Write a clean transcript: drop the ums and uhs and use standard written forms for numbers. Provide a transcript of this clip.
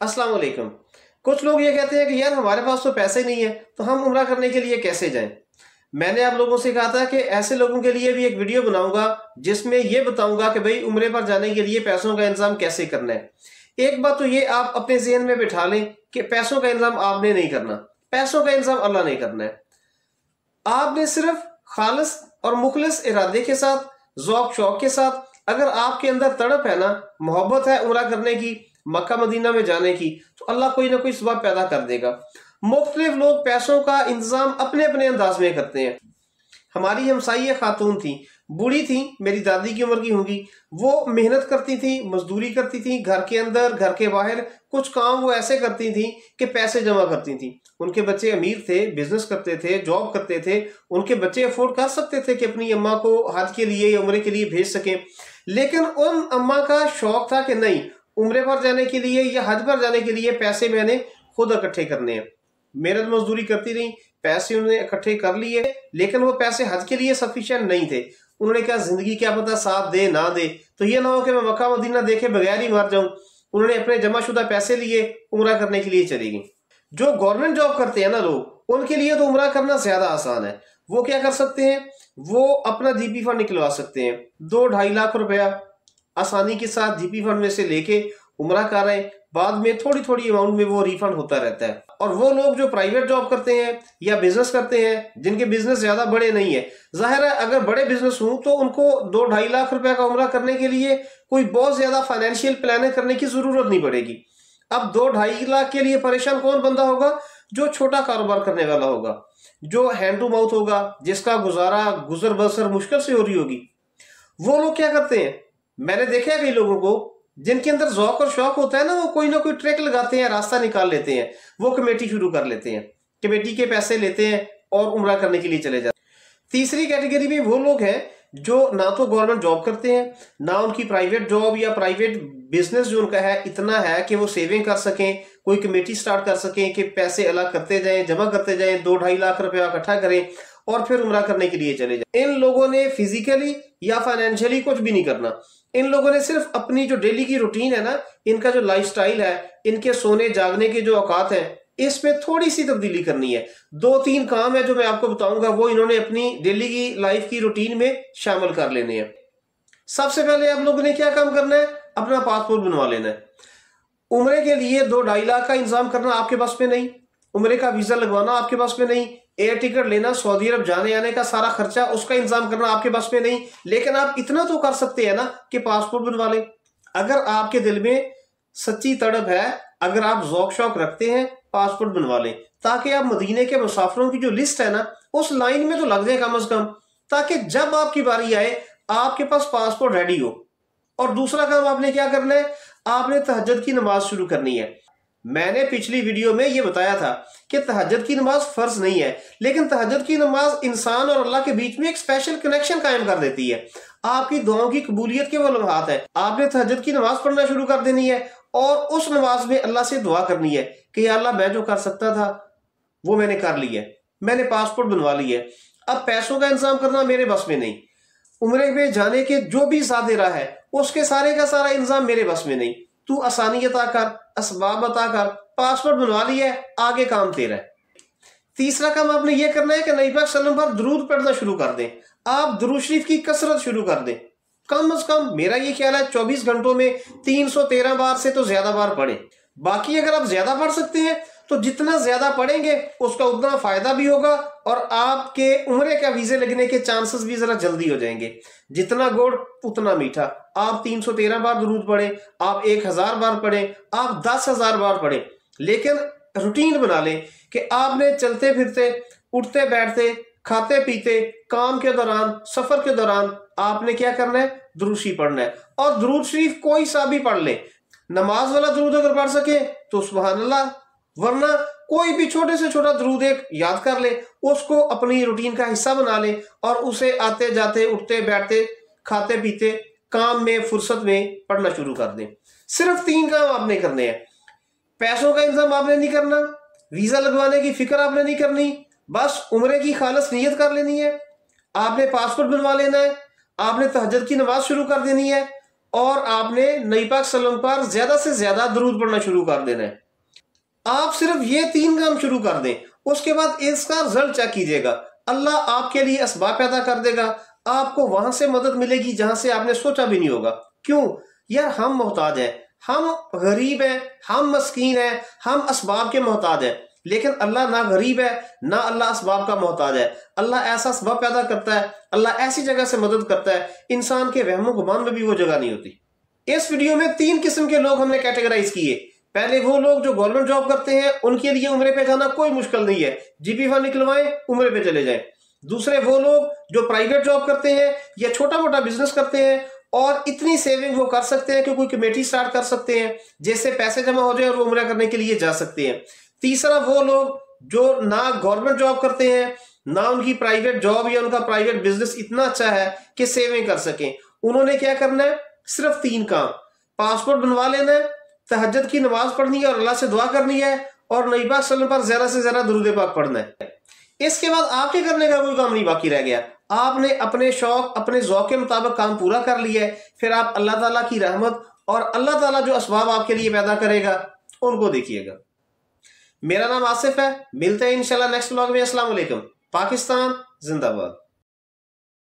अस्सलाम वालेकुम। कुछ लोग ये कहते हैं कि यार हमारे पास तो पैसे नहीं है तो हम उम्रा करने के लिए कैसे जाएं। मैंने आप लोगों से कहा था कि ऐसे लोगों के लिए भी एक वीडियो बनाऊंगा जिसमें ये बताऊंगा कि भाई उम्रे पर जाने के लिए पैसों का इंतजाम कैसे करना है। एक बात तो ये आप अपने जहन में बिठा लें कि पैसों का इंतजाम आपने नहीं करना, पैसों का इंतजाम अल्लाह नहीं करना है। आपने सिर्फ खालिस और मुखलिस इरादे के साथ, ज़ौक शौक के साथ, अगर आपके अंदर तड़प है ना, मोहब्बत है उम्रा करने की, मक्का मदीना में जाने की, तो अल्लाह कोई ना कोई सबब पैदा कर देगा। मुख्तलिफ लोग पैसों का इंतजाम अपने अपने अंदाज में करते हैं। हमारी हमसाई खातून थी, बूढ़ी थी, मेरी दादी की उम्र की होंगी। वो मेहनत करती थी, मजदूरी करती थी, घर के अंदर घर के बाहर कुछ काम वो ऐसे करती थी कि पैसे जमा करती थी। उनके बच्चे अमीर थे, बिजनेस करते थे, जॉब करते थे। उनके बच्चे अफोर्ड कर सकते थे कि अपनी अम्मा को हज के लिए या उम्रे के लिए भेज सकें। लेकिन उन अम्मा का शौक था कि नहीं, उम्रे पर जाने के लिए या हज पर जाने के लिए पैसे मैंने खुद इकट्ठे करने हैं। मेहनत मजदूरी करती रही, पैसे उन्होंने इकट्ठे कर लिए, लेकिन वो पैसे हज के लिए सफिशिएंट नहीं थे। उन्होंने कहा जिंदगी क्या पता साथ दे ना दे, तो ये ना हो कि मैं मक्का मदीना देखे बगैर ही मर जाऊं। उन्होंने अपने जमाशुदा पैसे लिए, उम्रा करने के लिए चली गई। जो गवर्नमेंट जॉब करते हैं ना लोग, उनके लिए तो उम्रा करना ज्यादा आसान है। वो क्या कर सकते हैं, वो अपना जीपी फंड निकलवा सकते हैं। 2-2.5 लाख रुपया आसानी के साथ जीपी फंड में से लेके उम्रा कर रहे हैं। बाद में थोड़ी थोड़ी अमाउंट में वो रिफंड होता रहता है। और वो लोग जो प्राइवेट जॉब करते हैं या बिजनेस करते हैं, जिनके बिजनेस ज्यादा बड़े नहीं है, जाहिर है अगर बड़े बिजनेस हों तो उनको 2-2.5 लाख रुपए का उम्रा करने के लिए कोई बहुत ज्यादा फाइनेंशियल प्लानिंग करने की जरूरत नहीं पड़ेगी। अब 2-2.5 लाख के लिए परेशान कौन बंदा होगा? जो छोटा कारोबार करने वाला होगा, जो हैंड टू माउथ होगा, जिसका गुजारा गुजर बसर मुश्किल से हो रही होगी। वो लोग क्या करते हैं, मैंने देखा है कई लोगों को जिनके अंदर ज़ौक और शौक होता है ना, वो कोई ना कोई ट्रिक लगाते हैं, रास्ता निकाल लेते हैं। वो कमेटी शुरू कर लेते हैं, कमेटी के पैसे लेते हैं और उम्रा करने के लिए चले जाते हैं। तीसरी कैटेगरी में वो लोग हैं जो ना तो गवर्नमेंट जॉब करते हैं, ना उनकी प्राइवेट जॉब या प्राइवेट बिजनेस जो उनका है इतना है कि वो सेविंग कर सकें, कोई कमेटी स्टार्ट कर सकें कि पैसे अलग करते जाएं, जमा करते जाएं, 2-2.5 लाख रुपया इकट्ठा करें और फिर उम्रा करने के लिए चले जाएं। इन लोगों ने फिजिकली या फाइनेंशियली कुछ भी नहीं करना। इन लोगों ने सिर्फ अपनी जो डेली की रूटीन है ना, इनका जो लाइफस्टाइल है, इनके सोने जागने के जो औकात हैं, इसमें थोड़ी सी तब्दीली करनी है। 2-3 काम है जो मैं आपको बताऊंगा, वो इन्होंने अपनी डेली की लाइफ की रूटीन में शामिल कर लेने हैं। सबसे पहले आप लोगों ने क्या काम करना है, अपना पासपोर्ट बनवा लेना है। उम्रे के लिए 2-2.5 लाख का इंतजाम करना आपके पास में नहीं, उम्रे का वीजा लगवाना आपके पास में नहीं, एयर टिकट लेना, सऊदी अरब जाने आने का सारा खर्चा उसका इंतजाम करना आपके पास में नहीं। लेकिन आप इतना तो कर सकते हैं ना कि पासपोर्ट बनवा लें। अगर आपके दिल में सच्ची तड़प है, अगर आप ज़ौक शौक रखते हैं, पासपोर्ट बनवा लें, ताकि आप मदीने के मुसाफिरों की जो लिस्ट है ना, उस लाइन में तो लग जाए कम से कम, ताकि जब आपकी बारी आए आपके पास पासपोर्ट रेडी हो। और दूसरा काम आपने क्या करना है, आपने तहज्जुद की नमाज शुरू करनी है। मैंने पिछली वीडियो में ये बताया था कि तहज्जुद की नमाज फर्ज नहीं है, लेकिन तहज्जुद की नमाज इंसान और अल्लाह के बीच में एक स्पेशल कनेक्शन कायम कर देती है। आपकी दुआओं की कबूलियत के वो लम्हात है। आपने तहज्जुद की नमाज पढ़ना शुरू कर देनी है और उस नमाज में अल्लाह से दुआ करनी है कि या अल्लाह, मैं जो कर सकता था वो मैंने कर लिया है, मैंने पासपोर्ट बनवा लिया है, अब पैसों का इंतजाम करना मेरे बस में नहीं। उम्रे में जाने के जो भी सादेरा है उसके सारे का सारा इंतजाम मेरे बस में नहीं। तू आसानी अता कर, असबाब अता कर, पासपोर्ट बनवा लिया है, आगे काम तेरा है। तीसरा काम आपने ये करना है कि नबी पाक सल्लल्लाहु अलैहि वसल्लम पर दुरूद पढ़ना शुरू कर दें। आप दुरूद शरीफ की कसरत शुरू कर दें। कम से कम मेरा ये ख्याल है 24 घंटों में 313 बार से तो ज्यादा बार पढ़ें। बाकी अगर आप ज्यादा पढ़ सकते हैं तो जितना ज्यादा पढ़ेंगे उसका उतना फायदा भी होगा और आपके उम्रे का वीजे लगने के चांसेस भी जरा जल्दी हो जाएंगे। जितना गुड़ उतना मीठा। आप 313 बार दुरूद पढ़ें, आप 1000 बार पढ़ें, आप 10,000 बार पढ़ें, लेकिन रूटीन बना लें कि आपने चलते फिरते, उठते बैठते, खाते पीते, काम के दौरान, सफर के दौरान आपने क्या करना है, दुरूद शरीफ पढ़ना है। और दुरूद शरीफ कोई सा भी पढ़ ले। नमाज वाला दुरूद अगर पढ़ सके तो सुभान अल्लाह, वरना कोई भी छोटे से छोटा दुरूद एक याद कर ले, उसको अपनी रूटीन का हिस्सा बना ले और उसे आते जाते, उठते बैठते, खाते पीते, काम में, फुर्सत में पढ़ना शुरू कर दें। सिर्फ 3 काम आपने करने हैं। पैसों का इंतजाम आपने नहीं करना, वीजा लगवाने की फिक्र आपने नहीं करनी, बस उम्रे की खालिस नियत कर लेनी है, आपने पासपोर्ट बनवा लेना है, आपने तहज्जुद की नमाज शुरू कर देनी है और आपने नबी पाक सल्लल्लाहु अलैहि वसल्लम पर ज्यादा से ज्यादा दरूद पढ़ना शुरू कर देना है। आप सिर्फ ये 3 काम शुरू कर दें, उसके बाद इसका रिजल्ट चेक कीजिएगा। अल्लाह आपके लिए असबाब पैदा कर देगा, आपको वहां से मदद मिलेगी जहां से आपने सोचा भी नहीं होगा। क्यों यार, हम मोहताज हैं, हम गरीब हैं, हम मस्कीन हैं, हम असबाब के मोहताज हैं। लेकिन अल्लाह ना गरीब है, ना अल्लाह असबाब का मोहताज है। अल्लाह ऐसा असबाब पैदा करता है, अल्लाह ऐसी जगह से मदद करता है, इंसान के वहमो गुमान में भी वो जगह नहीं होती। इस वीडियो में 3 किस्म के लोग हमने कैटेगराइज किए। पहले वो लोग जो गवर्नमेंट जॉब करते हैं, उनके लिए उम्रे पे जाना कोई मुश्किल नहीं है, जीपी निकलवाएं, उम्रे पे चले जाएं। दूसरे वो लोग जो प्राइवेट जॉब करते हैं या छोटा मोटा बिजनेस करते हैं और इतनी सेविंग वो कर सकते हैं कि कोई कमेटी स्टार्ट कर सकते हैं, जिससे पैसे जमा हो जाए और वो उम्रा करने के लिए जा सकते हैं। तीसरा वो लोग जो ना गवर्नमेंट जॉब करते हैं, ना उनकी प्राइवेट जॉब या उनका प्राइवेट बिजनेस इतना अच्छा है कि सेविंग कर सकें। उन्होंने क्या करना है, सिर्फ 3 काम, पासपोर्ट बनवा लेना है, तहज्जुद की नमाज पढ़नी है और अल्लाह से दुआ करनी है, और नबी पाक सल्लल्लाहु अलैहि वसल्लम पर ज्यादा से ज्यादा दुरूद पाक पढ़ना है। इसके बाद आपके करने का कोई काम नहीं बाकी रह गया। आपने अपने शौक, अपने ज़ौक़ के मुताबिक काम पूरा कर लिया है, फिर आप अल्लाह ताला की रहमत और अल्लाह ताला जो असबाब आपके लिए पैदा करेगा उनको देखिएगा। मेरा नाम आसिफ है, मिलते हैं इंशाल्लाह नेक्स्ट व्लॉग में। अस्सलाम वालेकुम। पाकिस्तान जिंदाबाद।